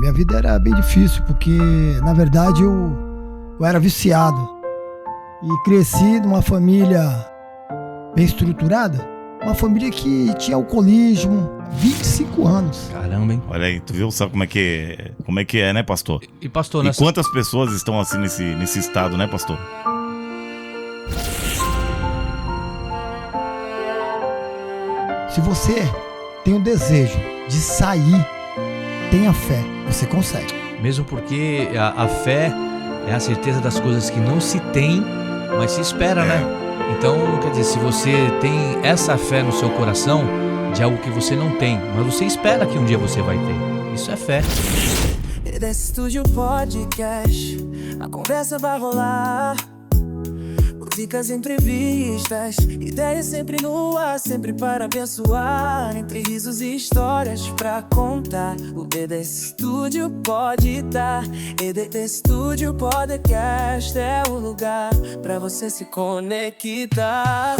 Minha vida era bem difícil, porque na verdade eu era viciado e cresci numa família bem estruturada, uma família que tinha alcoolismo, 25 anos. Caramba, hein? Olha aí, tu viu? Sabe como é que é, né, pastor? E pastor, E quantas pessoas estão assim nesse estado, né, pastor? Se você tem o desejo de sair, tenha fé, você consegue. Mesmo porque a fé é a certeza das coisas que não se tem, mas se espera, né? Então, quer dizer, se você tem essa fé no seu coração de algo que você não tem, mas você espera que um dia você vai ter. Isso é fé. EDS Studio Podcast, a conversa vai rolar. Dicas, entrevistas, ideias sempre no ar, sempre para abençoar. Entre risos e histórias pra contar, o EDS Studio pode dar. EDS Studio Podcast é o lugar pra você se conectar.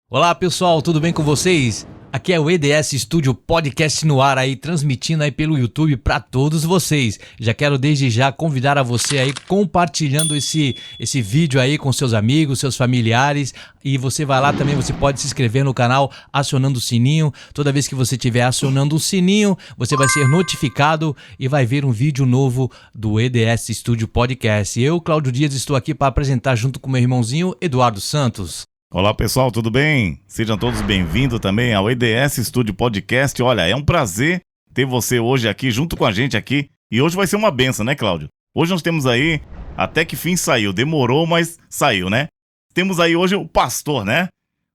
Olá pessoal, tudo bem com vocês? Aqui é o EDS Studio Podcast no ar aí, transmitindo aí pelo YouTube para todos vocês. Já quero desde já convidar a você aí compartilhando esse vídeo aí com seus amigos, seus familiares. E você vai lá também, você pode se inscrever no canal acionando o sininho. Toda vez que você estiver acionando o sininho, você vai ser notificado e vai ver um vídeo novo do EDS Studio Podcast. Eu, Cláudio Dias, estou aqui para apresentar junto com meu irmãozinho Eduardo Santos. Olá pessoal, tudo bem? Sejam todos bem-vindos também ao EDS Studio Podcast. Olha, é um prazer ter você hoje aqui junto com a gente aqui. E hoje vai ser uma benção, né, Cláudio? Hoje nós temos aí, até que fim saiu, demorou, mas saiu, né? Temos aí hoje o pastor, né?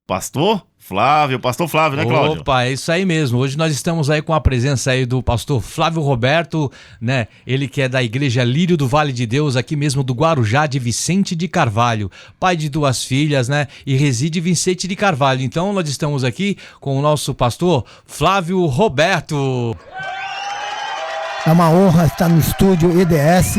Pastor Flávio, né, Cláudio? Opa, é isso aí mesmo. Hoje nós estamos aí com a presença aí do pastor Flávio Roberto, né? Ele que é da Igreja Lírio do Vale de Deus, aqui mesmo do Guarujá de Vicente de Carvalho, pai de 2 filhas, né? E reside em Vicente de Carvalho. Então nós estamos aqui com o nosso pastor Flávio Roberto. É uma honra estar no estúdio EDS.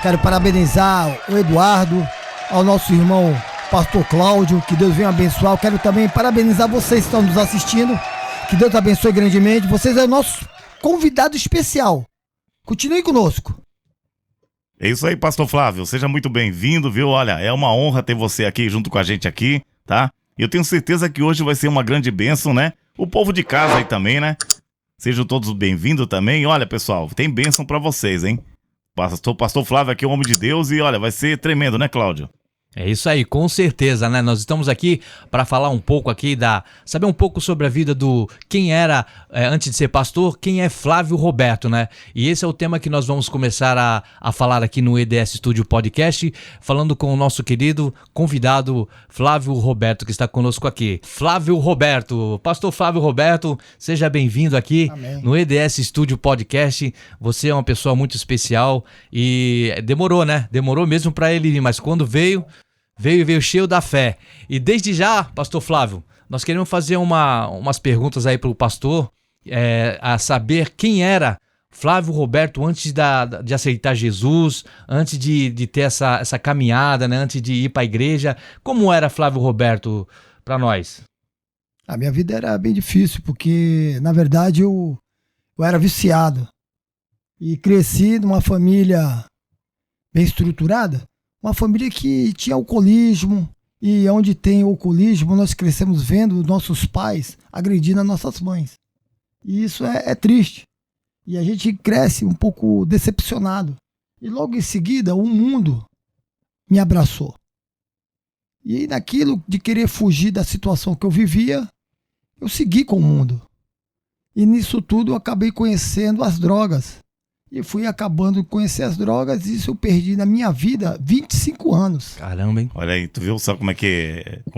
Quero parabenizar o Eduardo, ao nosso irmão Pastor Cláudio, que Deus venha abençoar. Eu quero também parabenizar vocês que estão nos assistindo, que Deus abençoe grandemente. Vocês são o nosso convidado especial. Continue conosco. É isso aí, pastor Flávio, seja muito bem-vindo, viu? Olha, é uma honra ter você aqui junto com a gente aqui, tá? E eu tenho certeza que hoje vai ser uma grande bênção, né? O povo de casa aí também, né? Sejam todos bem-vindos também. E olha, pessoal, tem bênção pra vocês, hein? Pastor Flávio aqui é um homem de Deus e olha, vai ser tremendo, né, Cláudio? É isso aí, com certeza, né? Nós estamos aqui para falar um pouco aqui saber um pouco sobre a vida do quem era, antes de ser pastor, quem é Flávio Roberto, né? E esse é o tema que nós vamos começar a falar aqui no EDS Studio Podcast, falando com o nosso querido convidado Flávio Roberto, que está conosco aqui. Flávio Roberto, pastor Flávio Roberto, seja bem-vindo aqui. Amém. No EDS Studio Podcast. Você é uma pessoa muito especial e demorou, né? Demorou mesmo para ele vir, mas quando veio cheio da fé. E desde já, pastor Flávio, nós queremos fazer umas perguntas aí para o pastor, a saber quem era Flávio Roberto antes de aceitar Jesus, antes de ter essa caminhada, né? Antes de ir para a igreja. Como era Flávio Roberto para nós? A minha vida era bem difícil, porque na verdade eu era viciado e cresci numa família bem estruturada. Uma família que tinha alcoolismo, e onde tem alcoolismo nós crescemos vendo nossos pais agredindo as nossas mães. E isso é triste. E a gente cresce um pouco decepcionado. E logo em seguida o mundo me abraçou. E naquilo de querer fugir da situação que eu vivia, eu segui com o mundo. E nisso tudo eu acabei conhecendo as drogas. E fui acabando de conhecer as drogas, e isso eu perdi na minha vida 25 anos. Caramba, hein? Olha aí, tu viu? Sabe como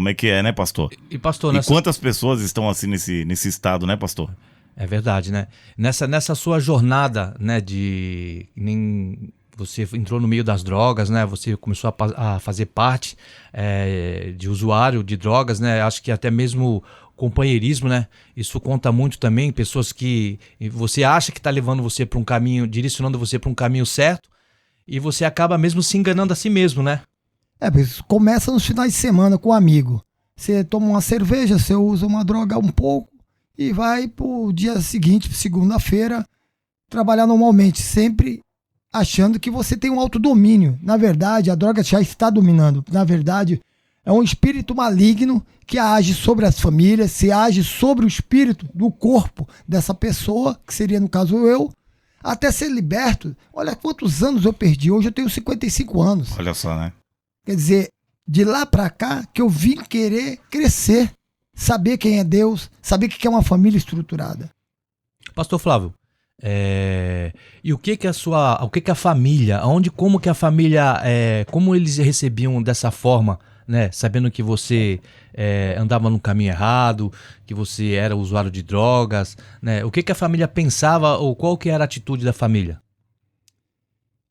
é que é, né, pastor? E pastor, E quantas pessoas estão assim nesse estado, né, pastor? É verdade, né? Nessa sua jornada, né, você entrou no meio das drogas, né? Você começou a fazer parte de usuário de drogas, né? Acho que até mesmo companheirismo, né? Isso conta muito também. Pessoas que você acha que está levando você para um caminho, direcionando você para um caminho certo, e você acaba mesmo se enganando a si mesmo, né? Começa nos finais de semana com um amigo. Você toma uma cerveja, você usa uma droga um pouco e vai pro dia seguinte, segunda-feira, trabalhar normalmente, sempre achando que você tem um autodomínio. Na verdade, a droga já está dominando. Na verdade, é um espírito maligno que age sobre as famílias, se age sobre o espírito do corpo dessa pessoa, que seria, no caso, eu, até ser liberto. Olha quantos anos eu perdi. Hoje eu tenho 55 anos. Olha só, né? Quer dizer, de lá pra cá que eu vim querer crescer, saber quem é Deus, saber o que é uma família estruturada. Pastor Flávio, e o que a família, como que a família, como eles recebiam dessa forma, né? Sabendo que você andava no caminho errado, que você era usuário de drogas, né? O que a família pensava ou qual que era a atitude da família?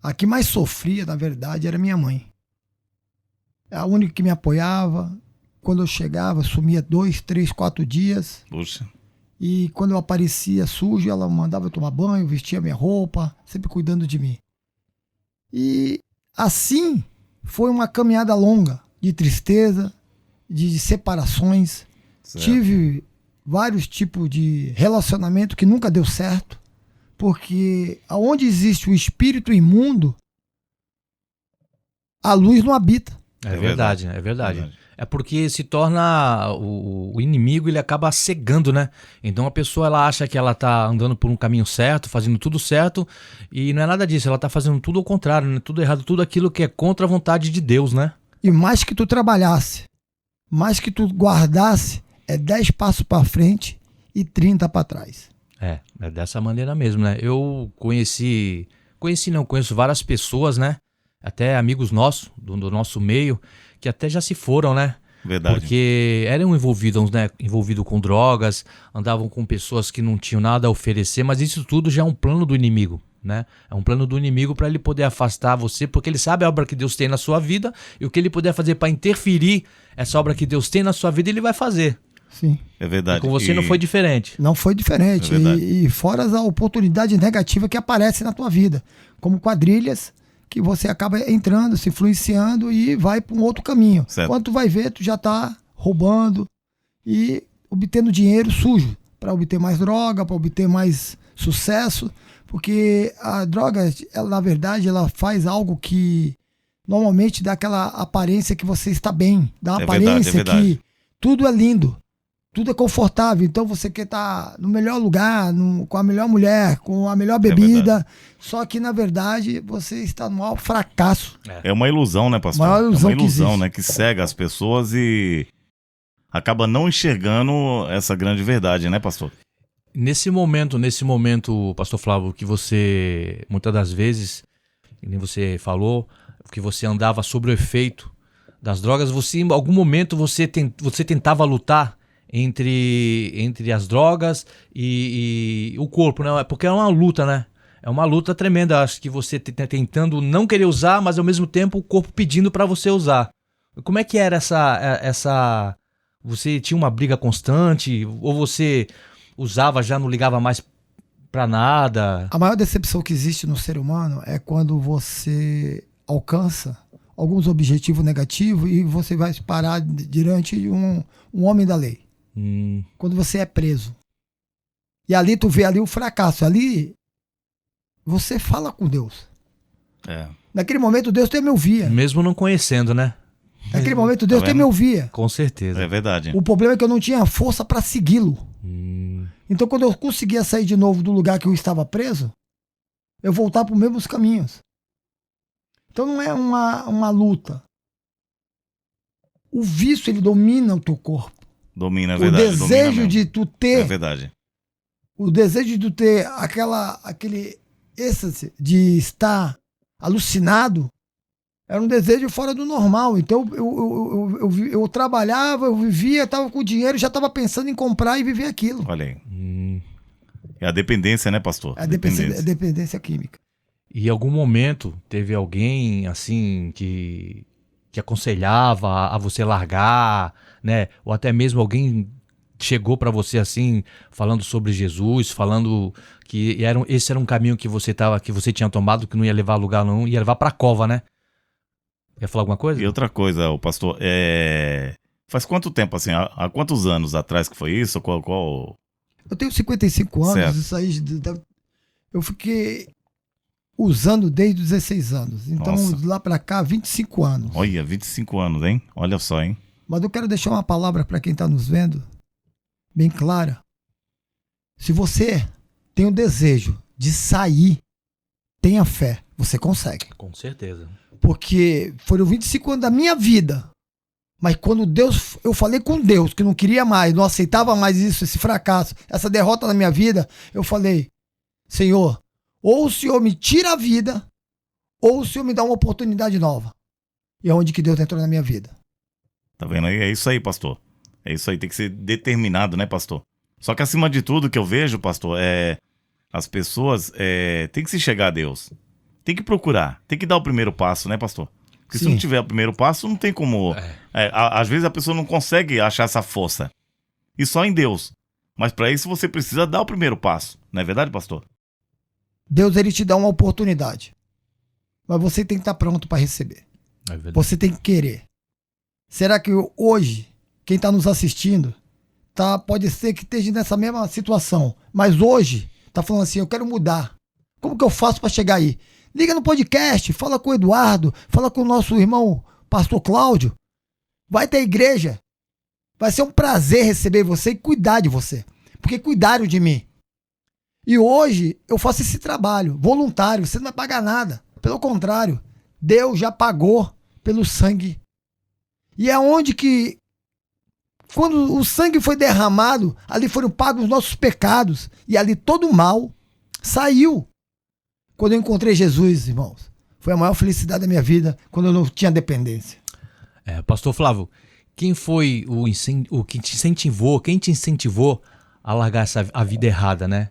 A que mais sofria, na verdade, era minha mãe. É a única que me apoiava. Quando eu chegava, sumia 2, 3, 4 dias. Puxa. E quando eu aparecia sujo, ela mandava eu tomar banho, vestia minha roupa, sempre cuidando de mim. E assim foi uma caminhada longa de tristeza, de separações. Certo. Tive vários tipos de relacionamento que nunca deu certo, porque aonde existe o espírito imundo, a luz não habita. É verdade, é verdade. É porque se torna o inimigo, ele acaba cegando, né? Então a pessoa ela acha que ela tá andando por um caminho certo, fazendo tudo certo, e não é nada disso, ela tá fazendo tudo ao contrário, né? Tudo errado, tudo aquilo que é contra a vontade de Deus, né? E mais que tu trabalhasse, mais que tu guardasse, é 10 passos para frente e 30 para trás. É dessa maneira mesmo, né? Eu conheço várias pessoas, né? Até amigos nossos, do nosso meio, que até já se foram, né? Verdade. Porque eram envolvidos, né? Envolvidos com drogas, andavam com pessoas que não tinham nada a oferecer, mas isso tudo já é um plano do inimigo, né? É um plano do inimigo para ele poder afastar você, porque ele sabe a obra que Deus tem na sua vida e o que ele puder fazer para interferir essa obra que Deus tem na sua vida, ele vai fazer. Sim. É verdade. E com você não foi diferente. Não foi diferente. É verdade. E fora a oportunidade negativa que aparece na tua vida, como quadrilhas, que você acaba entrando, se influenciando e vai para um outro caminho. Certo. Quando tu vai ver, tu já tá roubando e obtendo dinheiro sujo para obter mais droga, para obter mais sucesso, porque a droga, ela, na verdade, ela faz algo que normalmente dá aquela aparência que você está bem, dá uma aparência verdade. que tudo é lindo. Tudo é confortável, então você quer estar no melhor lugar, com a melhor mulher, com a melhor bebida, só que na verdade você está no maior fracasso. É uma ilusão, né, pastor? Maior ilusão é uma ilusão, que né, que cega as pessoas e acaba não enxergando essa grande verdade, né, pastor? Nesse momento, pastor Flávio, que você, muitas das vezes, nem você falou, que você andava sob o efeito das drogas, você em algum momento você tentava lutar entre as drogas e o corpo, né? Porque é uma luta, né? É uma luta tremenda. Acho que você tentando não querer usar, mas ao mesmo tempo o corpo pedindo para você usar. Como é que era essa... Você tinha uma briga constante? Ou você usava, já não ligava mais para nada? A maior decepção que existe no ser humano é quando você alcança alguns objetivos negativos e você vai se parar diante de um homem da lei. Quando você é preso. E ali tu vê ali o fracasso. Ali você fala com Deus. Naquele momento Deus até me ouvia. Mesmo não conhecendo, né? Naquele momento Deus até me ouvia. Com certeza. É verdade. O problema é que eu não tinha força para segui-lo. Então quando eu conseguia sair de novo do lugar que eu estava preso, eu voltava para os mesmos caminhos. Então não é uma luta. O vício, ele domina o teu corpo. Domina, é verdade. O desejo de tu ter. É verdade. O desejo de tu ter aquele êxtase de estar alucinado era um desejo fora do normal. Então eu trabalhava, eu vivia, estava com dinheiro, já estava pensando em comprar e viver aquilo. Olha aí. É a dependência, né, pastor? É a dependência química. E em algum momento teve alguém assim que aconselhava a você largar, né? Ou até mesmo alguém chegou para você assim, falando sobre Jesus, falando que esse era um caminho que você tinha tomado, que não ia levar a lugar não, ia levar para a cova, né? Quer falar alguma coisa? E outra coisa, o pastor, faz quanto tempo assim? Há quantos anos atrás que foi isso? Qual... Eu tenho 55 anos, certo. Isso aí eu fiquei usando desde os 16 anos. Então, Nossa. de lá pra cá, 25 anos. Olha, 25 anos, hein? Olha só, hein? Mas eu quero deixar uma palavra para quem está nos vendo, bem clara. Se você tem o desejo de sair, tenha fé, você consegue. Com certeza. Porque foram 25 anos da minha vida. Mas quando eu falei com Deus que não queria mais, não aceitava mais isso, esse fracasso, essa derrota na minha vida, eu falei, Senhor, ou o Senhor me tira a vida, ou o Senhor me dá uma oportunidade nova. E é onde que Deus entrou na minha vida. Tá vendo aí? É isso aí, pastor. É isso aí, tem que ser determinado, né, pastor? Só que acima de tudo que eu vejo, pastor, as pessoas têm que se chegar a Deus. Tem que procurar, tem que dar o primeiro passo, né, pastor? Porque se Sim. não tiver o primeiro passo, não tem como... às vezes a pessoa não consegue achar essa força. E só em Deus. Mas para isso você precisa dar o primeiro passo. Não é verdade, pastor? Deus, ele te dá uma oportunidade. Mas você tem que estar pronto para receber. É verdade. Você tem que querer. Será que hoje, quem está nos assistindo, pode ser que esteja nessa mesma situação, mas hoje está falando assim, eu quero mudar. Como que eu faço para chegar aí? Liga no podcast, fala com o Eduardo, fala com o nosso irmão, pastor Cláudio. Vai ter igreja. Vai ser um prazer receber você e cuidar de você. Porque cuidaram de mim. E hoje eu faço esse trabalho voluntário, você não vai pagar nada. Pelo contrário, Deus já pagou pelo sangue. E é onde que, quando o sangue foi derramado, ali foram pagos os nossos pecados. E ali todo o mal saiu. Quando eu encontrei Jesus, irmãos, foi a maior felicidade da minha vida, quando eu não tinha dependência. Pastor Flávio, quem foi o que te incentivou, quem te incentivou a largar a vida errada, né?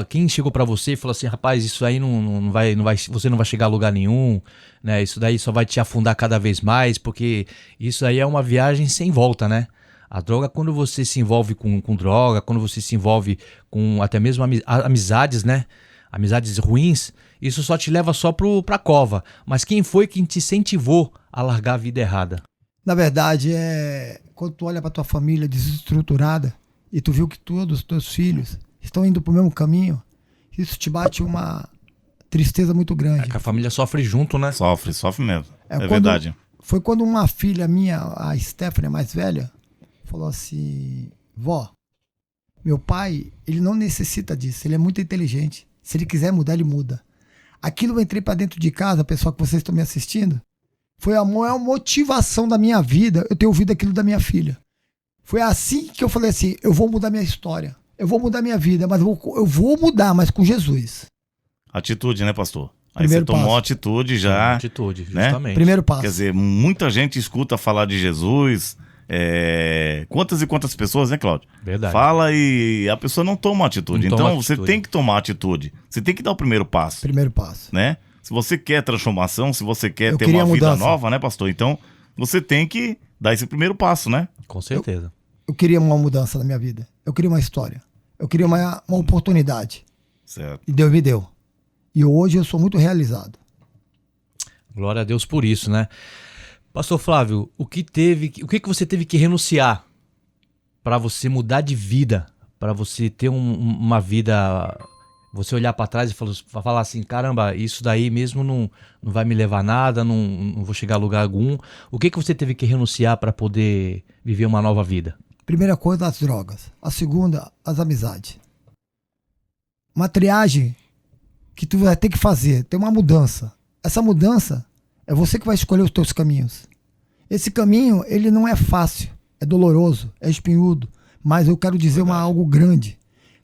Quem chegou pra você e falou assim, rapaz, isso aí não vai, você não vai chegar a lugar nenhum, né? Isso daí só vai te afundar cada vez mais, porque isso aí é uma viagem sem volta, né? A droga, quando você se envolve com droga, quando você se envolve com até mesmo amizades, né? Amizades ruins, isso só te leva só pra cova. Mas quem foi quem te incentivou a largar a vida errada? Na verdade, quando tu olha pra tua família desestruturada e tu viu que todos os teus filhos estão indo pro mesmo caminho, isso te bate uma tristeza muito grande. Que a família sofre junto, né? Sofre mesmo. É quando- verdade. Foi quando uma filha minha, a Stephanie, a mais velha, falou assim, vó, meu pai, ele não necessita disso, ele é muito inteligente. Se ele quiser mudar, ele muda. Aquilo eu entrei pra dentro de casa, pessoal que vocês estão me assistindo, foi a maior motivação da minha vida, eu ter ouvido aquilo da minha filha. Foi assim que eu falei assim, eu vou mudar minha história, eu vou mudar minha vida, mas eu vou mudar, mas com Jesus. Atitude, né, pastor? Aí Primeiro você tomou passo. atitude já. Atitude, né? justamente. Primeiro passo. Quer dizer, muita gente escuta falar de Jesus. Quantas e quantas pessoas, né, Cláudio? Verdade. Fala e a pessoa não toma atitude. Não toma Então você atitude. tem que tomar atitude. Você tem que dar o primeiro passo, Primeiro passo. né? Se você quer transformação, se você quer Eu ter queria uma vida mudança. nova, né, pastor? Então você tem que dar esse primeiro passo, né? Com certeza. Eu queria uma mudança na minha vida, eu queria uma história, eu queria uma oportunidade. Certo. E Deus me deu. E hoje eu sou muito realizado. Glória a Deus por isso, né? Pastor Flávio, o que você teve que renunciar para você mudar de vida, para você ter uma vida, você olhar para trás e falar assim, caramba, isso daí mesmo não vai me levar a nada, não vou chegar a lugar algum. O que você teve que renunciar para poder viver uma nova vida? Primeira coisa, as drogas. A segunda, as amizades. Uma triagem que tu vai ter que fazer, tem uma mudança. Essa mudança é você que vai escolher os teus caminhos. Esse caminho, ele não é fácil, é doloroso, é espinhudo, mas eu quero dizer algo grande.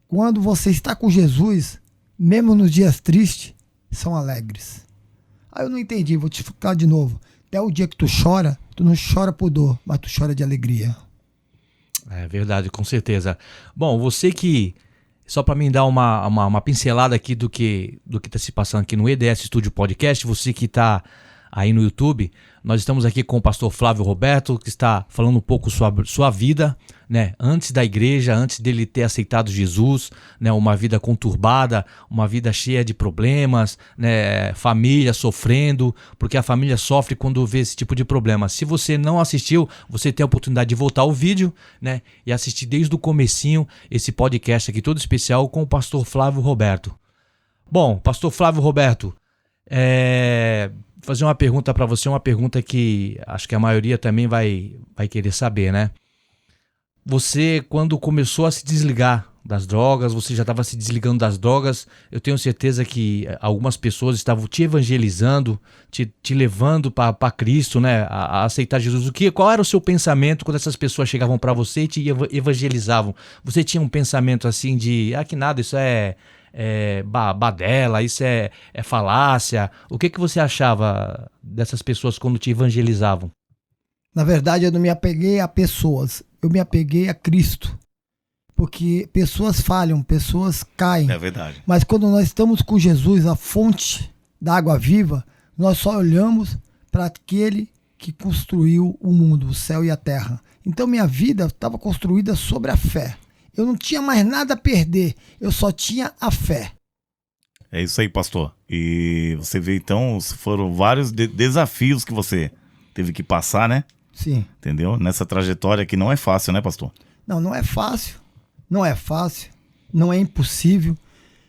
Quando você está com Jesus, mesmo nos dias tristes, são alegres. Eu não entendi, vou te explicar de novo. Até o dia que tu chora, tu não chora por dor, mas tu chora de alegria. É verdade, com certeza. Bom, você que, só para mim dar uma pincelada aqui do que está se passando aqui no EDS Studio Podcast, você que está aí no YouTube, nós estamos aqui com o pastor Flávio Roberto, que está falando um pouco sobre sua vida, né? Antes da igreja, antes dele ter aceitado Jesus, né? Uma vida conturbada, uma vida cheia de problemas, né? Família sofrendo, porque a família sofre quando vê esse tipo de problema. Se você não assistiu, você tem a oportunidade de voltar ao vídeo, né? E assistir desde o comecinho esse podcast aqui todo especial com o pastor Flávio Roberto. Bom, pastor Flávio Roberto, fazer uma pergunta para você, uma pergunta que acho que a maioria também vai querer saber, né? Você, quando começou a se desligar das drogas, você já estava se desligando das drogas, eu tenho certeza que algumas pessoas estavam te evangelizando, te levando para Cristo, né? A aceitar Jesus. Qual era o seu pensamento quando essas pessoas chegavam para você e te evangelizavam? Você tinha um pensamento assim de, que nada, isso é badela, isso é falácia. O que você achava dessas pessoas quando te evangelizavam? Na verdade, eu não me apeguei a pessoas, eu me apeguei a Cristo. Porque pessoas falham, pessoas caem. É verdade. Mas quando nós estamos com Jesus, a fonte da água viva, nós só olhamos para aquele que construiu o mundo, o céu e a terra. Então minha vida estava construída sobre a fé. Eu não tinha mais nada a perder, eu só tinha a fé. É isso aí, pastor. E você vê, então, foram vários desafios que você teve que passar, né? Sim. Entendeu? Nessa trajetória que não é fácil, né, pastor? Não é fácil. Não é fácil, não é impossível.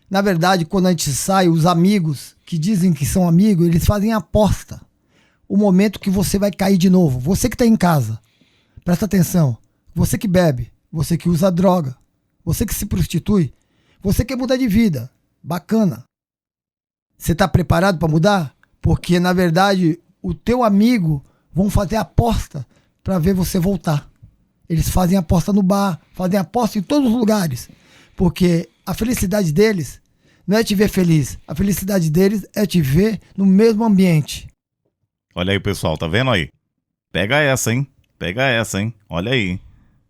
Na verdade, quando a gente sai, os amigos que dizem que são amigos, eles fazem aposta. O momento que você vai cair de novo. Você que está em casa, presta atenção. Você que bebe, você que usa droga, você que se prostitui, você quer mudar de vida. Bacana. Você está preparado para mudar? Porque, na verdade, o teu amigo vão fazer aposta para ver você voltar. Eles fazem aposta no bar, fazem aposta em todos os lugares. Porque a felicidade deles não é te ver feliz. A felicidade deles é te ver no mesmo ambiente. Olha aí, pessoal, tá vendo aí? Pega essa, hein? Olha aí.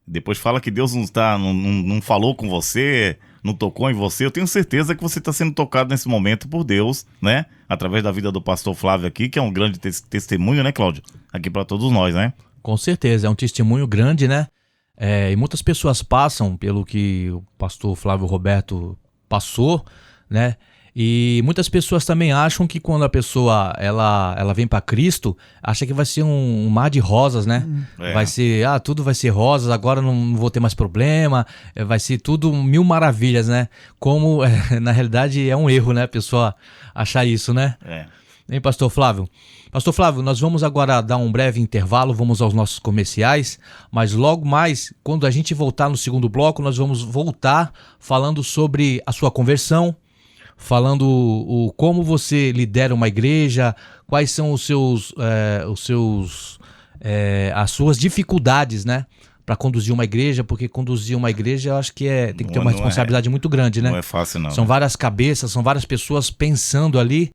Depois fala que Deus não falou com você, não tocou em você. Eu tenho certeza que você está sendo tocado nesse momento por Deus, né? Através da vida do pastor Flávio aqui, que é um grande testemunho, né, Cláudio? Aqui para todos nós, né? Com certeza, é um testemunho grande, né? E muitas pessoas passam pelo que o pastor Flávio Roberto passou, né? E muitas pessoas também acham que quando a pessoa ela vem para Cristo, acha que vai ser um mar de rosas, né? Vai ser, tudo vai ser rosas, agora não vou ter mais problema, vai ser tudo mil maravilhas, né? Como na realidade é um erro, né? A pessoa achar isso, né? Hein, pastor Flávio? Pastor Flávio, nós vamos agora dar um breve intervalo, vamos aos nossos comerciais, mas logo mais, quando a gente voltar no segundo bloco, nós vamos voltar falando sobre a sua conversão, falando como você lidera uma igreja, quais são as suas dificuldades, né? Para conduzir uma igreja, porque conduzir uma igreja eu acho que tem que ter uma responsabilidade muito grande, né? Não é fácil, não. São várias cabeças, são várias pessoas pensando ali.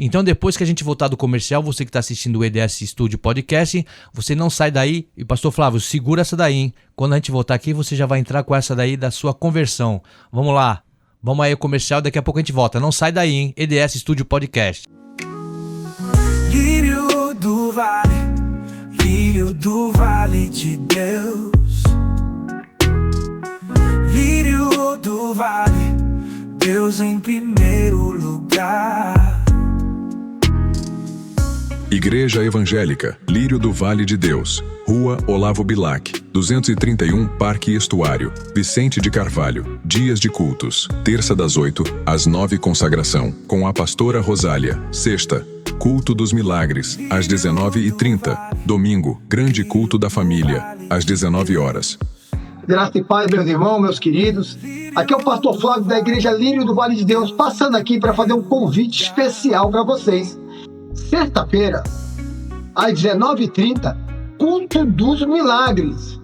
Então, depois que a gente voltar do comercial, você que está assistindo o EDS Studio Podcast, você não sai daí. E, pastor Flávio, segura essa daí, hein? Quando a gente voltar aqui, você já vai entrar com essa daí da sua conversão. Vamos lá. Vamos aí ao comercial, daqui a pouco a gente volta. Não sai daí, hein? EDS Studio Podcast. Lírio do Vale de Deus. Lírio do Vale, Deus em primeiro lugar. Igreja Evangélica Lírio do Vale de Deus, Rua Olavo Bilac, 231 Parque Estuário, Vicente de Carvalho. Dias de cultos: terça das 8 às 9, consagração com a pastora Rosália. Sexta, culto dos milagres às 19h30. Domingo, grande culto da família às 19 horas. Graça e paz, meus irmãos, meus queridos. Aqui é o pastor Flávio da Igreja Lírio do Vale de Deus, passando aqui para fazer um convite especial para vocês. Sexta-feira, às 19h30, culto dos milagres.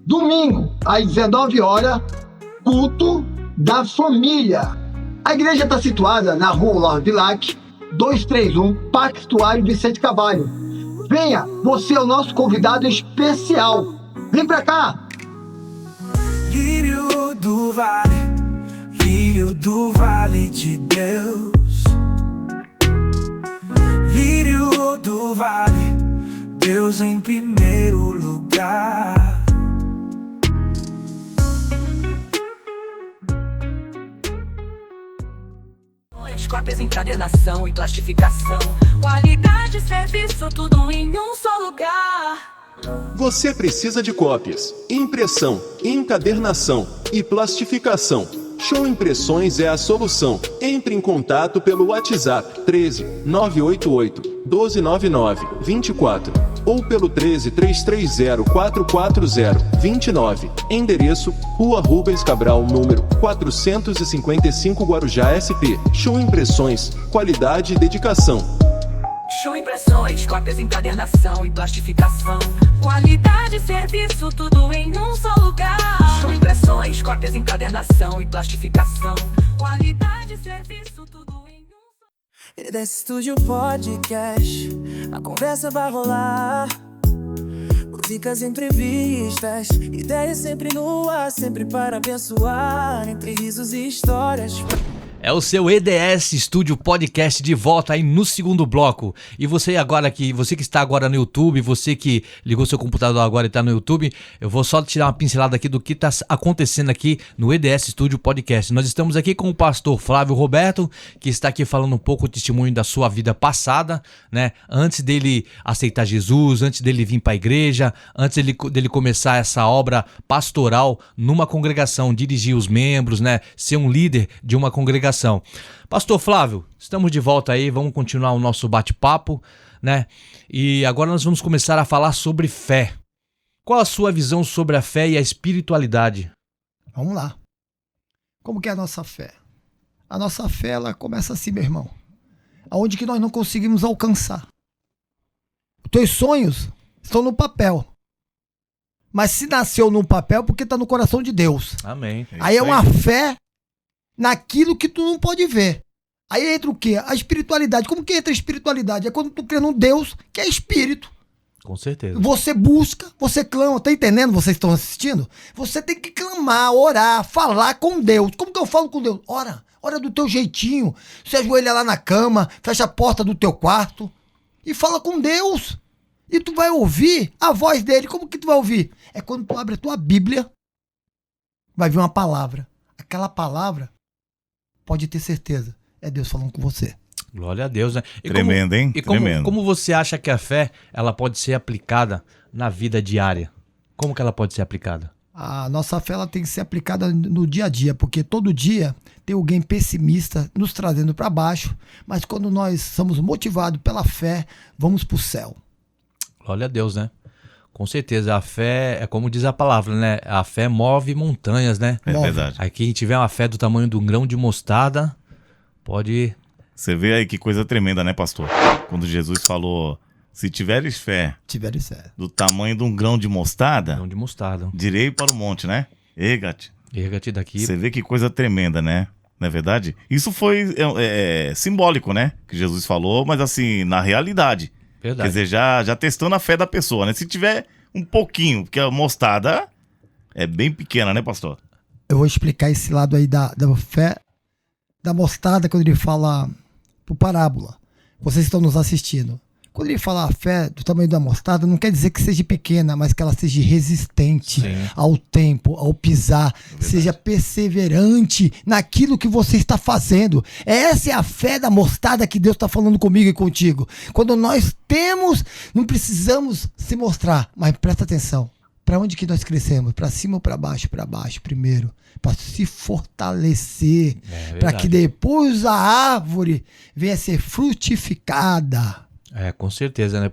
Domingo, às 19 horas, culto da família. A igreja está situada na Rua Olavo Bilac, 231, Parque Estuário, Vicente Carvalho. Venha, você é o nosso convidado especial. Vem pra cá! Lírio do Vale de Deus. Lírio do Vale, Deus em primeiro lugar. Cópias, encadernação e plastificação. Qualidade, serviço, tudo em um só lugar. Você precisa de cópias, impressão, encadernação e plastificação. Show Impressões é a solução. Entre em contato pelo WhatsApp 13 988 1299 24 ou pelo 13 330 440 29. Endereço: Rua Rubens Cabral, número 455, Guarujá, SP. Show Impressões, qualidade e dedicação. Show Impressões, cópias, encadernação e plastificação. Qualidade e serviço, tudo em um só lugar. Show Impressões, cópias, encadernação e plastificação. Qualidade e serviço, tudo em um só. EDS Studio Podcast, a conversa vai rolar. Músicas, entrevistas, ideias sempre no ar, sempre para abençoar. Entre risos e histórias. É o seu EDS Studio Podcast de volta aí no segundo bloco. E você que está agora no YouTube, você que ligou seu computador agora e está no YouTube, eu vou só tirar uma pincelada aqui do que está acontecendo aqui no EDS Studio Podcast. Nós estamos aqui com o pastor Flávio Roberto, que está aqui falando um pouco o testemunho da sua vida passada, né? Antes dele aceitar Jesus, antes dele vir para a igreja, antes dele começar essa obra pastoral numa congregação, dirigir os membros, né? Ser um líder de uma congregação. Pastor Flávio, estamos de volta aí, vamos continuar o nosso bate-papo, né? E agora nós vamos começar a falar sobre fé. Qual a sua visão sobre a fé e a espiritualidade? Vamos lá. Como que é a nossa fé? A nossa fé, ela começa assim, meu irmão. Aonde que nós não conseguimos alcançar. Os teus sonhos estão no papel. Mas se nasceu no papel, porque está no coração de Deus. Amém. Aí é uma fé naquilo que tu não pode ver. Aí entra o quê? A espiritualidade. Como que entra a espiritualidade? É quando tu crê num Deus que é espírito. Com certeza. Você busca, você clama. Tá entendendo? Vocês estão assistindo? Você tem que clamar, orar, falar com Deus. Como que eu falo com Deus? Ora do teu jeitinho. Você ajoelha lá na cama, fecha a porta do teu quarto e fala com Deus. E tu vai ouvir a voz dele. Como que tu vai ouvir? É quando tu abre a tua Bíblia, vai vir uma palavra. Aquela palavra, pode ter certeza, é Deus falando com você. Glória a Deus, né? Tremendo, hein? Tremendo. Como você acha que a fé, ela pode ser aplicada na vida diária? Como que ela pode ser aplicada? A nossa fé, ela tem que ser aplicada no dia a dia, porque todo dia tem alguém pessimista nos trazendo para baixo, mas quando nós somos motivados pela fé, vamos para o céu. Glória a Deus, né? Com certeza, a fé, é como diz a palavra, né? A fé move montanhas, né? É verdade. Aí quem tiver uma fé do tamanho de um grão de mostarda, pode... Você vê aí que coisa tremenda, né, pastor? Quando Jesus falou, se tiveres fé do tamanho de um grão de mostarda, Grão de mostarda. direi para o monte, né? Erga-te. Erga-te daqui. Você vê que coisa tremenda, né? Não é verdade? Isso foi simbólico, né? Que Jesus falou, mas assim, na realidade. Verdade. Quer dizer, já testando a fé da pessoa, né? Se tiver um pouquinho, porque a mostarda é bem pequena, né, pastor? Eu vou explicar esse lado aí da fé, da mostarda, quando ele fala por parábola. Vocês estão nos assistindo. Quando ele fala a fé do tamanho da mostarda, não quer dizer que seja pequena, mas que ela seja resistente ao tempo, ao pisar, seja perseverante naquilo que você está fazendo. Essa é a fé da mostarda que Deus está falando comigo e contigo. Quando nós temos, não precisamos se mostrar, mas presta atenção. Para onde que nós crescemos? Para cima ou para baixo? Para baixo primeiro, para se fortalecer, para que depois a árvore venha a ser frutificada. Com certeza, né?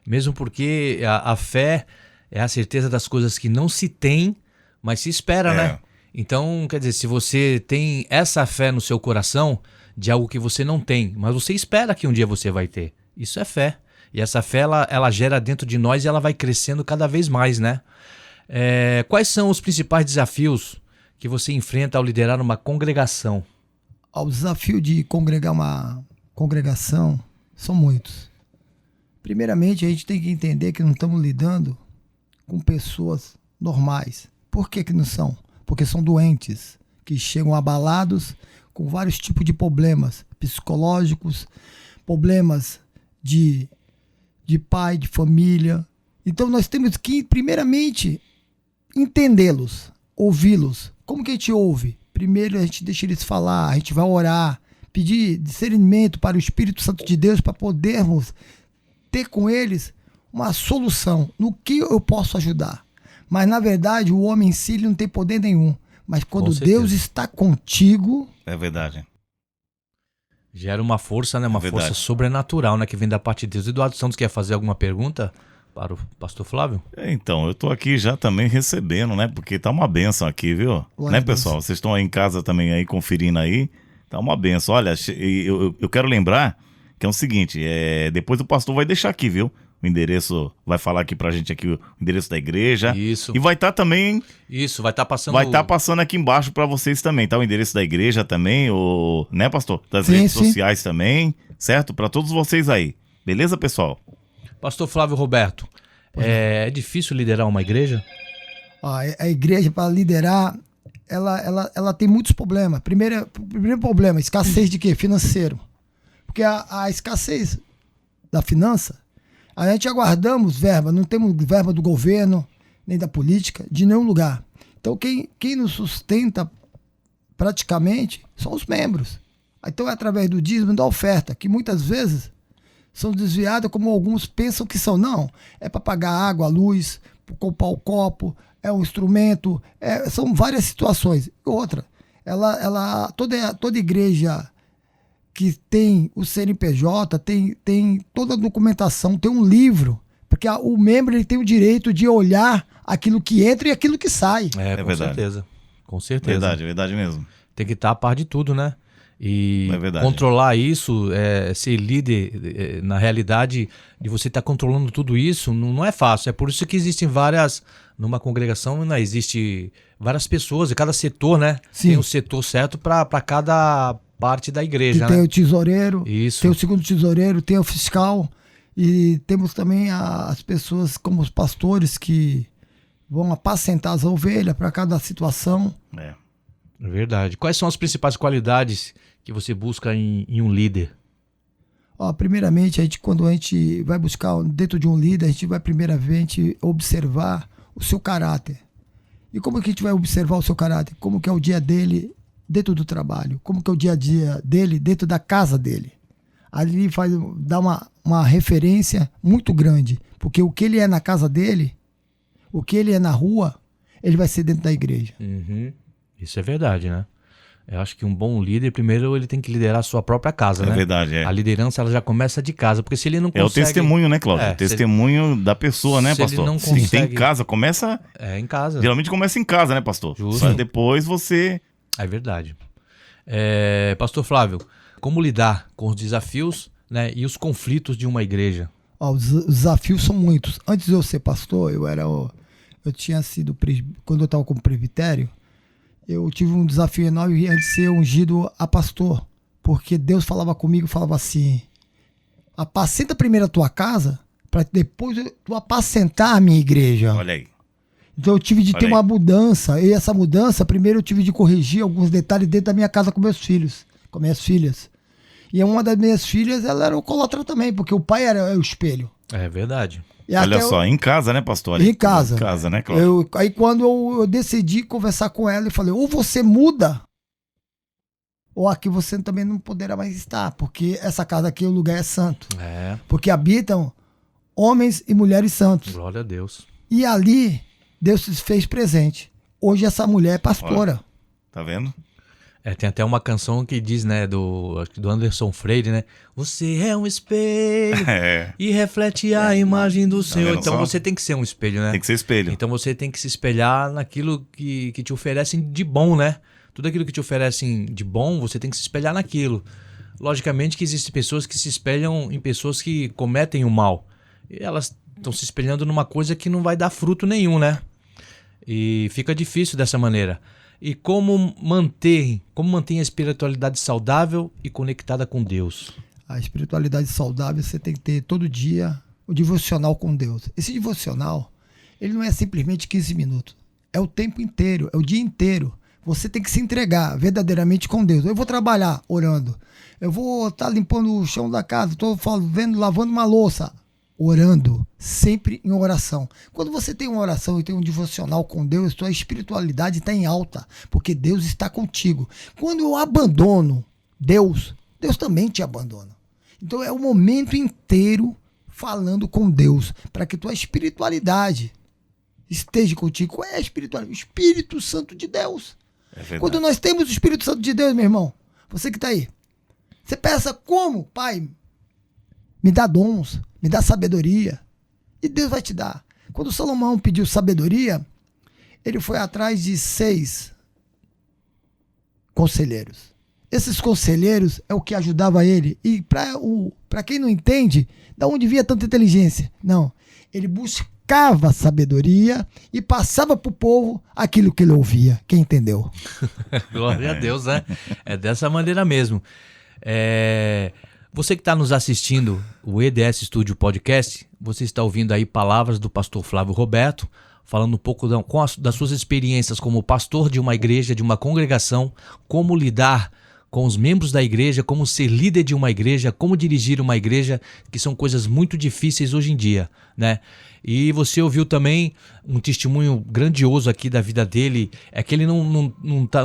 Mesmo porque a fé é a certeza das coisas que não se tem, mas se espera, né? Então, quer dizer, se você tem essa fé no seu coração de algo que você não tem, mas você espera que um dia você vai ter, isso é fé. E essa fé, ela gera dentro de nós e ela vai crescendo cada vez mais, né? Quais são os principais desafios que você enfrenta ao liderar uma congregação? O desafio de congregar uma congregação são muitos. Primeiramente, a gente tem que entender que não estamos lidando com pessoas normais. Por que não são? Porque são doentes, que chegam abalados com vários tipos de problemas psicológicos, problemas de pai, de família. Então nós temos que, primeiramente, entendê-los, ouvi-los. Como que a gente ouve? Primeiro a gente deixa eles falar, a gente vai orar, pedir discernimento para o Espírito Santo de Deus para podermos ter com eles uma solução no que eu posso ajudar. Mas na verdade o homem em si ele não tem poder nenhum, Mas quando Com certeza. Deus está contigo, É verdade. Gera uma força, né? Uma Verdade. força sobrenatural, né? Que vem da parte de Deus. Eduardo Santos quer fazer alguma pergunta para o pastor Flávio? Então, eu tô aqui já também recebendo, né? Porque tá uma benção aqui, viu? Glória Né, a Deus. pessoal? Vocês estão aí em casa também aí conferindo aí. Tá uma benção. Olha, eu quero lembrar que é o seguinte, depois o pastor vai deixar aqui, viu? O endereço, vai falar aqui pra gente aqui o endereço da igreja. Isso. E vai estar também, Isso, vai estar passando. vai estar passando aqui embaixo pra vocês também, tá? O endereço da igreja também, né, pastor? Das Sim, redes sim. sociais também, certo? Pra todos vocês aí. Beleza, pessoal? Pastor Flávio Roberto, é difícil liderar uma igreja? ó, a igreja, para liderar, ela tem muitos problemas. Primeiro problema, escassez de quê? Financeiro. Porque a escassez da finança, a gente aguardamos verba, não temos verba do governo, nem da política, de nenhum lugar. Então quem nos sustenta praticamente são os membros. Então é através do dízimo e da oferta, que muitas vezes são desviadas como alguns pensam que são. Não, é para pagar água, luz, para comprar o copo, é um instrumento, são várias situações. E outra, toda igreja que tem o CNPJ, tem toda a documentação, tem um livro, porque o membro ele tem o direito de olhar aquilo que entra e aquilo que sai. Com verdade. certeza. Com certeza. Verdade mesmo. Tem que estar a par de tudo, né? E É verdade. controlar isso, ser líder, na realidade, de você estar controlando tudo isso, não é fácil. É por isso que existem numa congregação, né, existe várias pessoas, e cada setor, né? Sim. Tem um setor certo para cada parte da igreja, Que tem né? o tesoureiro, Isso. tem o segundo tesoureiro, tem o fiscal, e temos também as pessoas como os pastores que vão apacentar as ovelhas para cada situação. É. É verdade. Quais são as principais qualidades que você busca em um líder? Ó, primeiramente, quando a gente vai buscar dentro de um líder, a gente vai primeiramente observar o seu caráter. E como que a gente vai observar o seu caráter? Como que é o dia dele dentro do trabalho? Como que é o dia a dia dele dentro da casa dele? Ali dá uma referência muito grande, porque o que ele é na casa dele, o que ele é na rua, ele vai ser dentro da igreja. Uhum. Isso é verdade, né? Eu acho que um bom líder, primeiro, ele tem que liderar a sua própria casa, né? É verdade, A liderança, ela já começa de casa, porque se ele não É o consegue... testemunho, né, Cláudio? É, O testemunho da pessoa, né, se ele pastor? não Sim, tem consegue- em casa, começa... Em casa. Geralmente começa em casa, né, pastor? Justo. Mas depois você... É verdade. Pastor Flávio, como lidar com os desafios, né, e os conflitos de uma igreja? Ó, os desafios são muitos. Antes de eu ser pastor, eu tinha sido, quando eu estava como presbitério, eu tive um desafio enorme de ser ungido a pastor, porque Deus falava comigo, falava assim: apacenta primeiro a tua casa, para depois tu apacentar a minha igreja. Olha aí. Então eu tive de Olha ter aí. uma mudança, e essa mudança, primeiro eu tive de corrigir alguns detalhes dentro da minha casa com meus filhos, com minhas filhas. E uma das minhas filhas, ela era alcoólatra também, porque o pai era o espelho. É verdade. E Olha até só, em casa, né, pastor? Em casa. Em casa, né, Cláudio? aí quando eu decidi conversar com ela, eu falei, ou você muda, ou aqui você também não poderá mais estar, porque essa casa aqui, o lugar é santo. É, Porque habitam homens e mulheres santos. glória a Deus. E ali, Deus se fez presente. Hoje essa mulher é pastora. Tá vendo? Tem até uma canção que diz, né, acho que do Anderson Freire, né? Você é um espelho É, e reflete a imagem do Senhor. vendo Então só? você tem que ser um espelho, né? tem que ser espelho. Então você tem que se espelhar naquilo que te oferecem de bom, né? Tudo aquilo que te oferecem de bom, você tem que se espelhar naquilo. Logicamente que existem pessoas que se espelham em pessoas que cometem o mal. E elas estão se espelhando numa coisa que não vai dar fruto nenhum, né? E fica difícil dessa maneira. E como manter a espiritualidade saudável e conectada com Deus? A espiritualidade saudável você tem que ter todo dia o devocional com Deus. Esse devocional, ele não é simplesmente 15 minutos. É o tempo inteiro, é o dia inteiro. Você tem que se entregar verdadeiramente com Deus. Eu vou trabalhar orando. Eu vou estar limpando o chão da casa, estou lavando uma louça, orando, sempre em oração. Quando você tem uma oração e tem um devocional com Deus, sua espiritualidade está em alta, porque Deus está contigo. Quando eu abandono Deus, Deus também te abandona. Então é o momento inteiro falando com Deus, para que tua espiritualidade esteja contigo. Qual é a espiritualidade? O Espírito Santo de Deus. verdade. Quando nós temos o Espírito Santo de Deus, meu irmão, você que está aí, você pensa como, Pai, me dá dons, me dá sabedoria, e Deus vai te dar. Quando Salomão pediu sabedoria, ele foi atrás de 6 conselheiros. Esses conselheiros é o que ajudava ele. E para quem não entende, da onde vinha tanta inteligência? Não, ele buscava sabedoria e passava para o povo aquilo que ele ouvia. Quem entendeu? Glória a Deus, né? É dessa maneira mesmo. Você que está nos assistindo, o EDS Studio Podcast, você está ouvindo aí palavras do pastor Flávio Roberto, falando um pouco das suas experiências como pastor de uma igreja, de uma congregação, como lidar com os membros da igreja, como ser líder de uma igreja, como dirigir uma igreja, que são coisas muito difíceis hoje em dia, né? E você ouviu também um testemunho grandioso aqui da vida dele, é que ele não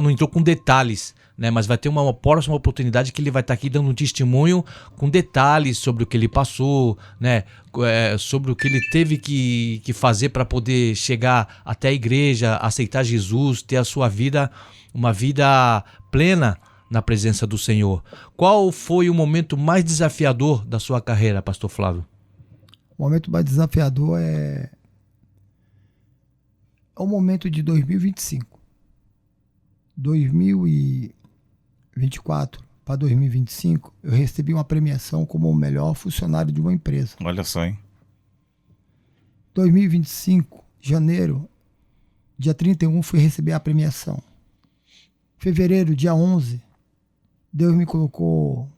entrou com detalhes, né? Mas vai ter uma próxima oportunidade que ele vai estar aqui dando um testemunho com detalhes sobre o que ele passou, né? Sobre o que ele teve que fazer para poder chegar até a igreja, aceitar Jesus, ter a sua vida, uma vida plena na presença do Senhor. Qual foi o momento mais desafiador da sua carreira, pastor Flávio? O momento mais desafiador é o momento de 2025. 2024 para 2025, eu recebi uma premiação como o melhor funcionário de uma empresa. Olha só, hein? 2025, janeiro, dia 31, fui receber a premiação. Fevereiro, dia 11, Deus me colocou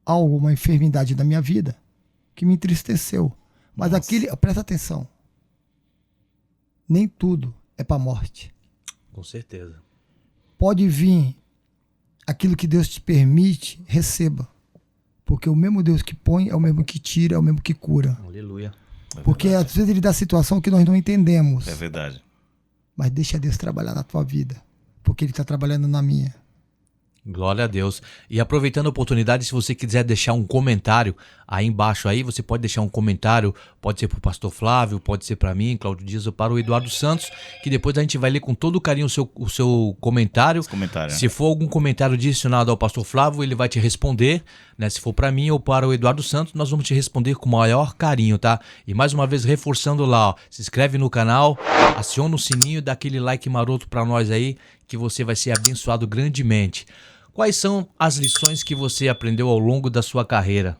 uma enfermidade na minha vida que me entristeceu. Mas presta atenção, nem tudo é para morte. Com certeza. Pode vir aquilo que Deus te permite, receba. Porque o mesmo Deus que põe é o mesmo que tira, é o mesmo que cura. Aleluia. Porque às vezes ele dá situação que nós não entendemos. É verdade. Mas deixa Deus trabalhar na tua vida, porque ele está trabalhando na minha. Glória a Deus. E aproveitando a oportunidade, se você quiser deixar um comentário aí embaixo aí, você pode deixar um comentário, pode ser para o pastor Flávio, pode ser para mim, Cláudio Dias, ou para o Eduardo Santos, que depois a gente vai ler com todo carinho o seu comentário. Se for algum comentário direcionado ao pastor Flávio, ele vai te responder, né? Se for para mim ou para o Eduardo Santos, nós vamos te responder com o maior carinho, tá? E mais uma vez, reforçando lá, ó, se inscreve no canal, aciona o sininho, dá aquele like maroto para nós aí, que você vai ser abençoado grandemente. Quais são as lições que você aprendeu ao longo da sua carreira?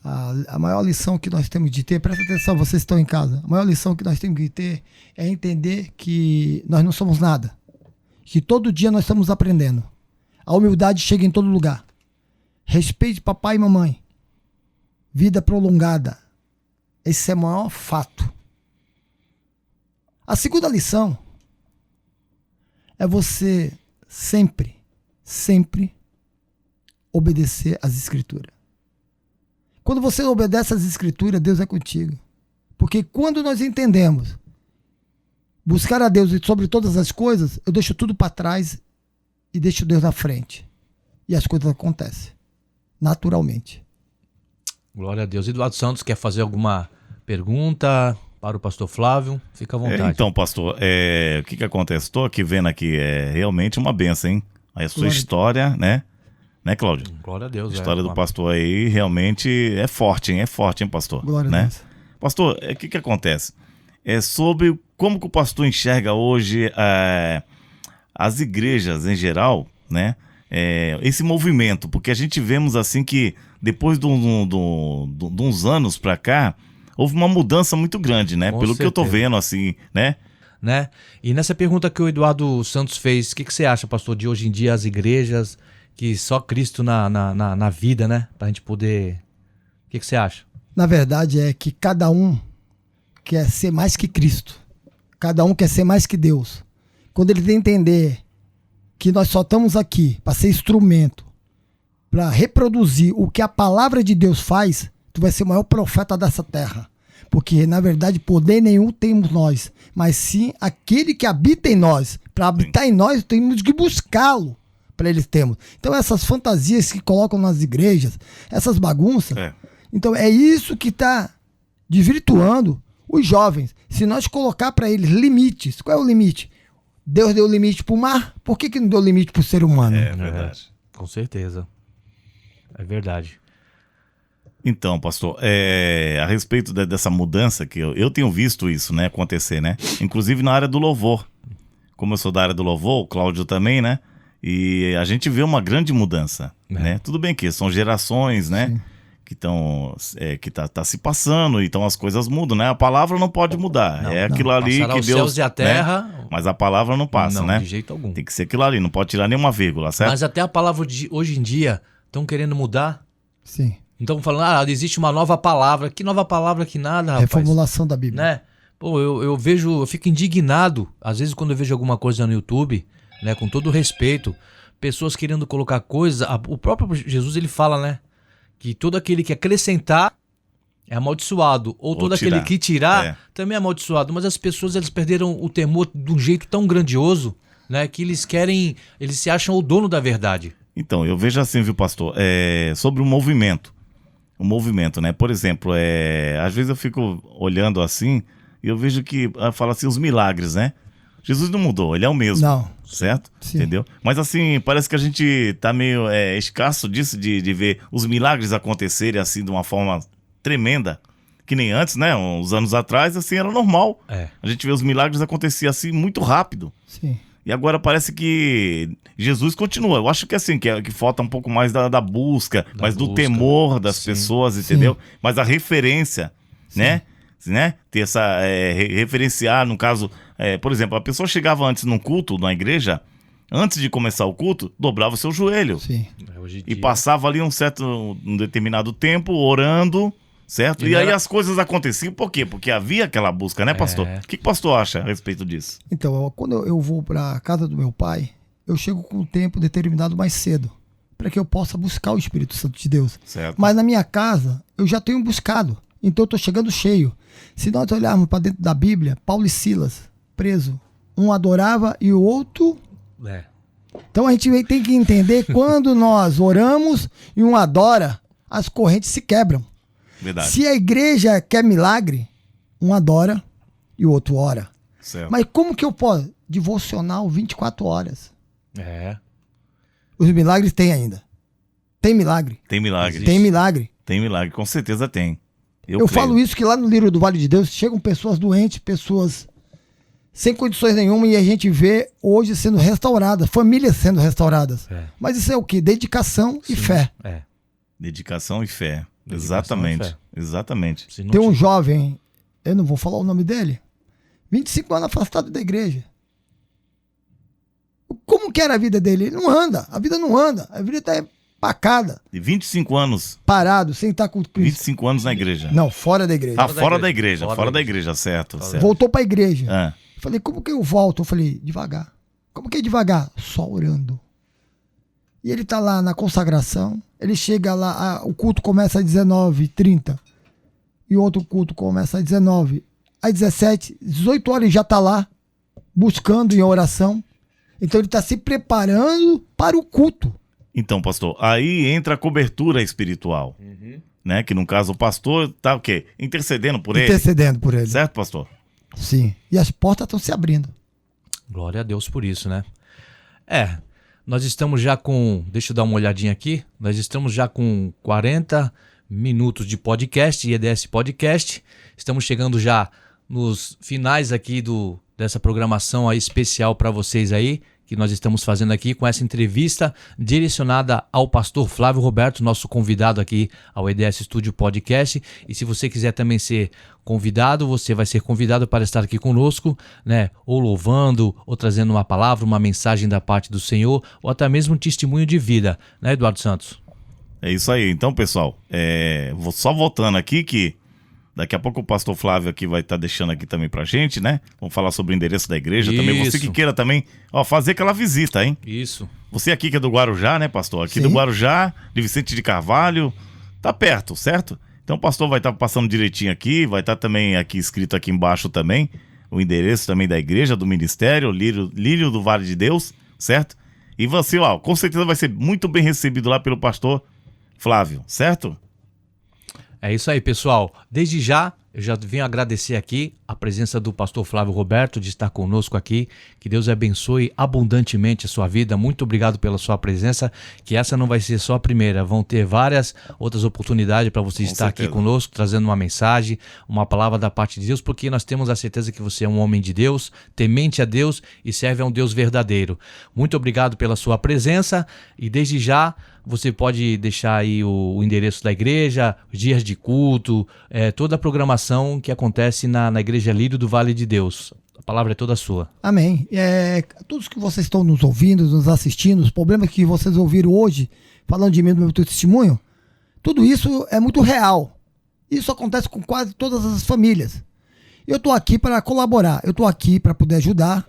A maior lição que nós temos de ter, presta atenção, vocês estão em casa, a maior lição que nós temos de ter é entender que nós não somos nada, que todo dia nós estamos aprendendo. A humildade chega em todo lugar. Respeite papai e mamãe. Vida prolongada. Esse é o maior fato. A segunda lição é você sempre obedecer às Escrituras. Quando você obedece às Escrituras, Deus é contigo. Porque quando nós entendemos buscar a Deus sobre todas as coisas, eu deixo tudo para trás e deixo Deus na frente. E as coisas acontecem naturalmente. Glória a Deus. Eduardo Santos quer fazer alguma pergunta para o pastor Flávio? Fica à vontade. Então, pastor, o que acontece? Estou aqui vendo aqui, é realmente uma benção, hein? Aí a sua história, né? Né, Cláudio? Glória a Deus. A história do pastor aí realmente é forte, hein? É forte, hein, pastor? Glória né? a Deus. Pastor, o que acontece? É sobre como que o pastor enxerga hoje as igrejas em geral, né? Esse movimento, porque a gente vemos assim que depois de uns anos pra cá, houve uma mudança muito grande, né? Com Pelo certeza. que eu tô vendo, assim, né? E nessa pergunta que o Eduardo Santos fez, o que você acha, pastor, de hoje em dia as igrejas, que só Cristo na vida, né? Pra gente poder... O que você acha? Na verdade é que cada um quer ser mais que Cristo. Cada um quer ser mais que Deus. Quando ele entender que nós só estamos aqui para ser instrumento, para reproduzir o que a palavra de Deus faz, tu vai ser o maior profeta dessa terra. Porque, na verdade, poder nenhum temos nós, mas sim aquele que habita em nós. Para habitar em nós, temos que buscá-lo para eles termos. Então, essas fantasias que colocam nas igrejas, essas bagunças, então é isso que está desvirtuando os jovens. Se nós colocar para eles limites, qual é o limite? Deus deu limite pro mar, por que não deu limite pro ser humano? É verdade. Com certeza. É verdade. Então, pastor, a respeito dessa mudança, que eu tenho visto isso, né, acontecer, né? Inclusive na área do louvor. Como eu sou da área do louvor, o Cláudio também, né? E a gente vê uma grande mudança, né? Tudo bem que são gerações, né? Sim. Que estão que tá se passando, então as coisas mudam, né? A palavra não pode mudar. É aquilo ali Passará que os Deus, céus e a terra. né? Mas a palavra não passa, Não, né? de jeito algum. Tem que ser aquilo ali, não pode tirar nenhuma vírgula, certo? Mas até a palavra de hoje em dia estão querendo mudar. Sim. Então falando, existe uma nova palavra. Que nova palavra que nada, rapaz. Reformulação da Bíblia. Né? Pô, eu fico indignado, às vezes quando eu vejo alguma coisa no YouTube, né, com todo respeito, pessoas querendo colocar coisas, o próprio Jesus ele fala, né, que todo aquele que acrescentar é amaldiçoado, ou todo aquele que tirar também é amaldiçoado, mas as pessoas elas perderam o temor de um jeito tão grandioso, né, que eles se acham o dono da verdade. Então, eu vejo assim, viu, pastor, sobre o movimento, né, por exemplo, às vezes eu fico olhando assim, e eu vejo que fala assim, os milagres, né? Jesus não mudou, ele é o mesmo. Não. Certo? Sim. Entendeu? Mas assim, parece que a gente tá meio escasso disso, de ver os milagres acontecerem assim de uma forma tremenda. Que nem antes, né? Uns anos atrás, assim, era normal. A gente vê os milagres acontecer assim muito rápido. Sim. E agora parece que Jesus continua. Eu acho que assim, que falta um pouco mais da busca, mas do temor das pessoas, entendeu? Mas a referência, né? Ter essa referenciar, no caso, por exemplo, a pessoa chegava antes num culto, na igreja, antes de começar o culto, dobrava o seu joelho. Sim. E passava ali um determinado tempo orando, certo? E aí as coisas aconteciam, por quê? Porque havia aquela busca, né, pastor? O que o pastor acha a respeito disso? Então, quando eu vou para a casa do meu pai, eu chego com um tempo determinado mais cedo, para que eu possa buscar o Espírito Santo de Deus. Certo. Mas na minha casa, eu já tenho buscado, então eu estou chegando cheio. Se nós olharmos para dentro da Bíblia, Paulo e Silas, preso, um adorava e o outro... Então a gente tem que entender, quando nós oramos e um adora, as correntes se quebram. Verdade. Se a igreja quer milagre, um adora e o outro ora. Certo. Mas como que eu posso? Devocional 24 horas. Os milagres tem ainda. Tem milagre. Tem milagre. Tem milagre. Tem milagre, com certeza tem. Eu falo isso que lá no livro do Vale de Deus chegam pessoas doentes, pessoas sem condições nenhuma, e a gente vê hoje sendo restauradas, famílias sendo restauradas. Mas isso é o quê? Dedicação e fé. Dedicação e fé. Dedicação Exatamente. e fé. Exatamente. Tem um jovem, eu não vou falar o nome dele, 25 anos afastado da igreja. Como que era a vida dele? Ele não anda, a vida não anda, a vida está empacada. De 25 anos. Parado, sem estar com Cristo. 25 anos na igreja. Não, fora da igreja. Fora da igreja. Fora da igreja, certo. Voltou para a igreja. Ah. Falei, como que eu volto? Eu falei, devagar. Como que é devagar? Só orando. E ele tá lá na consagração, ele chega lá, o culto começa às 19h30 e o outro culto começa às 19h. Às 17, 18 horas ele já tá lá, buscando em oração. Então ele tá se preparando para o culto. Então, pastor, aí entra a cobertura espiritual, né? Que no caso o pastor tá o quê? Intercedendo por ele. Intercedendo por ele. Certo, pastor? Sim. E as portas estão se abrindo. Glória a Deus por isso, né? Nós estamos já com... Deixa eu dar uma olhadinha aqui. Nós estamos já com 40 minutos de podcast, EDS Podcast. Estamos chegando já nos finais aqui dessa programação aí especial para vocês aí, que nós estamos fazendo aqui com essa entrevista direcionada ao pastor Flávio Roberto, nosso convidado aqui ao EDS Studio Podcast. E se você quiser também ser convidado, você vai ser convidado para estar aqui conosco, né? Ou louvando, ou trazendo uma palavra, uma mensagem da parte do Senhor, ou até mesmo um testemunho de vida, né, Eduardo Santos? É isso aí. Então, pessoal, vou só voltando aqui que daqui a pouco o pastor Flávio aqui vai estar deixando aqui também pra gente, né? Vamos falar sobre o endereço da igreja também. Você que queira também, fazer aquela visita, hein? Isso. Você aqui que é do Guarujá, né, pastor? Aqui Sim. do Guarujá, de Vicente de Carvalho, tá perto, certo? Então o pastor vai estar passando direitinho aqui, vai estar também aqui escrito aqui embaixo também, o endereço também da igreja, do ministério, Lírio do Vale de Deus, certo? E você, com certeza vai ser muito bem recebido lá pelo pastor Flávio, certo? É isso aí, pessoal. Desde já, eu já venho agradecer aqui a presença do pastor Flávio Roberto de estar conosco aqui. Que Deus abençoe abundantemente a sua vida. Muito obrigado pela sua presença, que essa não vai ser só a primeira. Vão ter várias outras oportunidades para você estar aqui conosco, trazendo uma mensagem, uma palavra da parte de Deus, porque nós temos a certeza que você é um homem de Deus, temente a Deus e serve a um Deus verdadeiro. Muito obrigado pela sua presença e desde já você pode deixar aí o endereço da igreja, os dias de culto, toda a programação que acontece na Igreja Lírio do Vale de Deus. A palavra é toda sua. Amém. Todos que vocês estão nos ouvindo, nos assistindo, os problemas que vocês ouviram hoje, falando de mim, do meu testemunho, tudo isso é muito real. Isso acontece com quase todas as famílias. Eu estou aqui para colaborar, eu estou aqui para poder ajudar.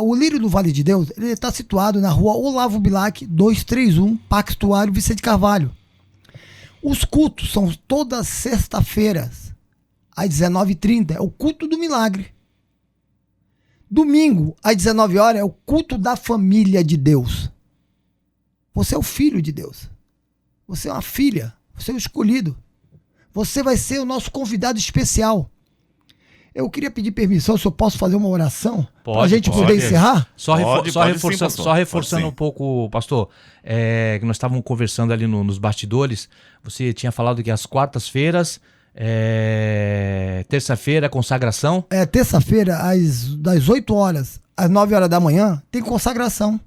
O Lírio do Vale de Deus, ele está situado na rua Olavo Bilac, 231, Parque Estuário, Vicente Carvalho. Os cultos são todas sexta-feiras, às 19h30, é o culto do milagre. Domingo, às 19 horas, é o culto da família de Deus. Você é o filho de Deus. Você é uma filha, você é o escolhido. Você vai ser o nosso convidado especial. Eu queria pedir permissão, se eu posso fazer uma oração para a gente poder encerrar? Só reforçando um pouco, pastor, que nós estávamos conversando ali nos bastidores, você tinha falado que às quartas-feiras, terça-feira, consagração. Terça-feira, das 8 horas às 9 horas da manhã, tem consagração.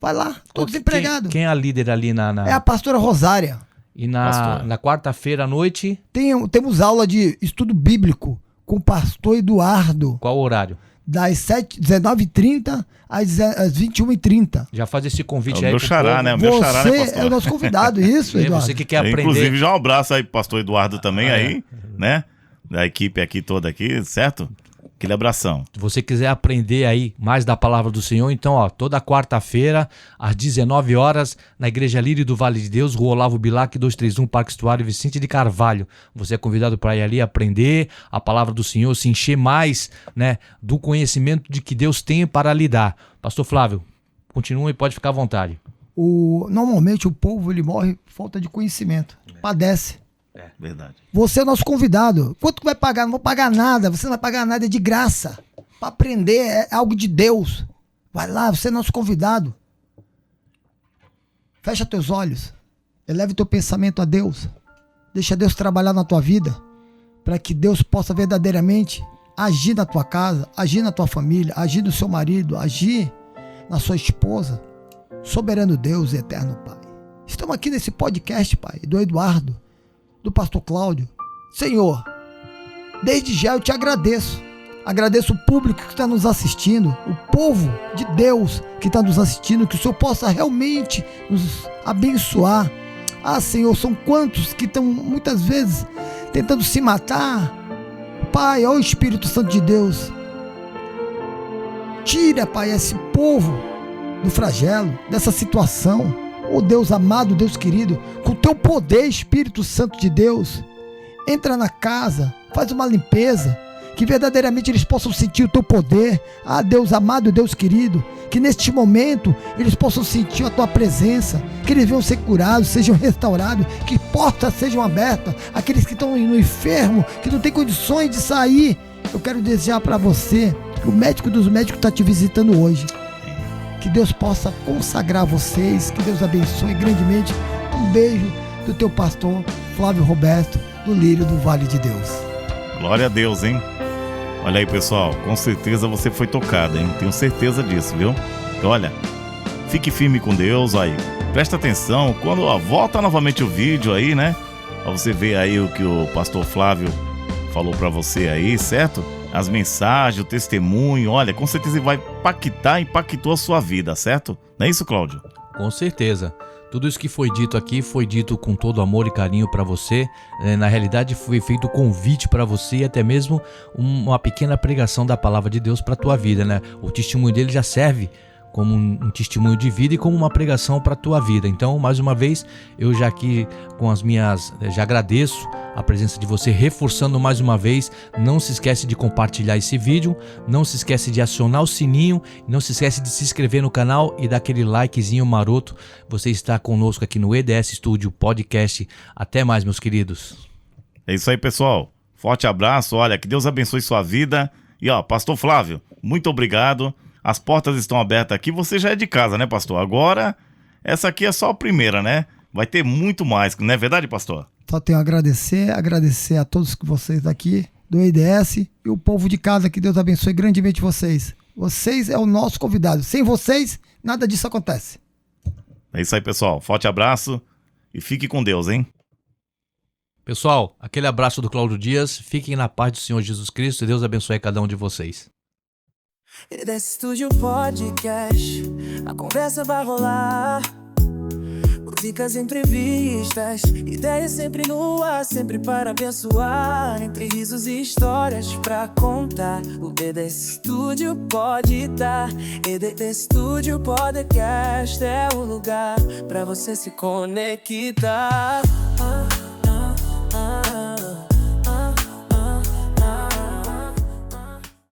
Vai lá, estou desempregado. Quem é a líder ali na... É a pastora Rosária. E na quarta-feira à noite? Temos aula de estudo bíblico com o pastor Eduardo. Qual o horário? Das 19h30 às 21h30. Já faz esse convite aí pro xará, né? Meu xará, né, pastor? Você é o nosso convidado, isso, Eduardo. Você que quer aprender. Inclusive, já um abraço aí pro pastor Eduardo também aí, né? Da equipe aqui toda aqui, certo? Aquele abração. Se você quiser aprender aí mais da palavra do Senhor, então, toda quarta-feira, às 19 horas, na Igreja Lírio do Vale de Deus, Rua Olavo Bilac, 231, Parque Estuário, Vicente de Carvalho. Você é convidado para ir ali aprender a palavra do Senhor, se encher mais, né, do conhecimento de que Deus tem para lhe dar. Pastor Flávio, continua e pode ficar à vontade. Normalmente o povo ele morre por falta de conhecimento, padece. Verdade. Você é nosso convidado. Quanto que vai pagar? Não vou pagar nada. Você não vai pagar nada, é de graça. Para aprender é algo de Deus. Vai lá, você é nosso convidado. Fecha teus olhos. Eleve teu pensamento a Deus. Deixa Deus trabalhar na tua vida. Para que Deus possa verdadeiramente agir na tua casa, agir na tua família, agir no seu marido, agir na sua esposa. Soberano Deus e eterno Pai. Estamos aqui nesse podcast, Pai, do Eduardo, do pastor Cláudio. Senhor, desde já eu te agradeço. Agradeço o público que está nos assistindo, o povo de Deus que está nos assistindo, que o Senhor possa realmente nos abençoar. Senhor, são quantos que estão muitas vezes tentando se matar. Pai, ó Espírito Santo de Deus, tira, Pai, esse povo do flagelo, dessa situação. Oh Deus amado, Deus querido, com o teu poder, Espírito Santo de Deus, entra na casa, faz uma limpeza, que verdadeiramente eles possam sentir o teu poder. Deus amado, Deus querido, que neste momento eles possam sentir a tua presença, que eles venham ser curados, sejam restaurados, que portas sejam abertas, aqueles que estão no enfermo, que não têm condições de sair. Eu quero desejar para você, que o médico dos médicos está te visitando hoje. Que Deus possa consagrar vocês, que Deus abençoe grandemente. Um beijo do teu pastor Flávio Roberto, do Lírio do Vale de Deus. Glória a Deus, hein? Olha aí, pessoal, com certeza você foi tocado, hein? Tenho certeza disso, viu? Então, olha, fique firme com Deus, aí. Presta atenção, quando volta novamente o vídeo aí, né? Pra você ver aí o que o pastor Flávio falou pra você aí, certo? As mensagens, o testemunho, olha, com certeza vai impactou a sua vida, certo? Não é isso, Cláudio? Com certeza. Tudo isso que foi dito aqui foi dito com todo amor e carinho para você. Na realidade, foi feito convite para você e até mesmo uma pequena pregação da palavra de Deus para a tua vida, né? O testemunho dele já serve como um testemunho de vida e como uma pregação para a tua vida. Então, mais uma vez, eu já aqui com as minhas... já agradeço a presença de você, reforçando mais uma vez, não se esquece de compartilhar esse vídeo, não se esquece de acionar o sininho, não se esquece de se inscrever no canal e dar aquele likezinho maroto. Você está conosco aqui no EDS Studio Podcast. Até mais, meus queridos. É isso aí, pessoal. Forte abraço, olha, que Deus abençoe sua vida. E ó, pastor Flávio, muito obrigado. As portas estão abertas aqui, você já é de casa, né, pastor? Agora, essa aqui é só a primeira, né? Vai ter muito mais, não é verdade, pastor? Só tenho a agradecer a todos que vocês daqui do EDS e o povo de casa, que Deus abençoe grandemente vocês. Vocês é o nosso convidado. Sem vocês, nada disso acontece. É isso aí, pessoal. Forte abraço e fique com Deus, hein? Pessoal, aquele abraço do Cláudio Dias. Fiquem na paz do Senhor Jesus Cristo e Deus abençoe cada um de vocês. EDS Studio Podcast, a conversa vai rolar. Músicas, entrevistas, ideias sempre no ar, sempre para abençoar. Entre risos e histórias pra contar, o EDS Studio pode dar. EDS Studio Podcast é o lugar pra você se conectar.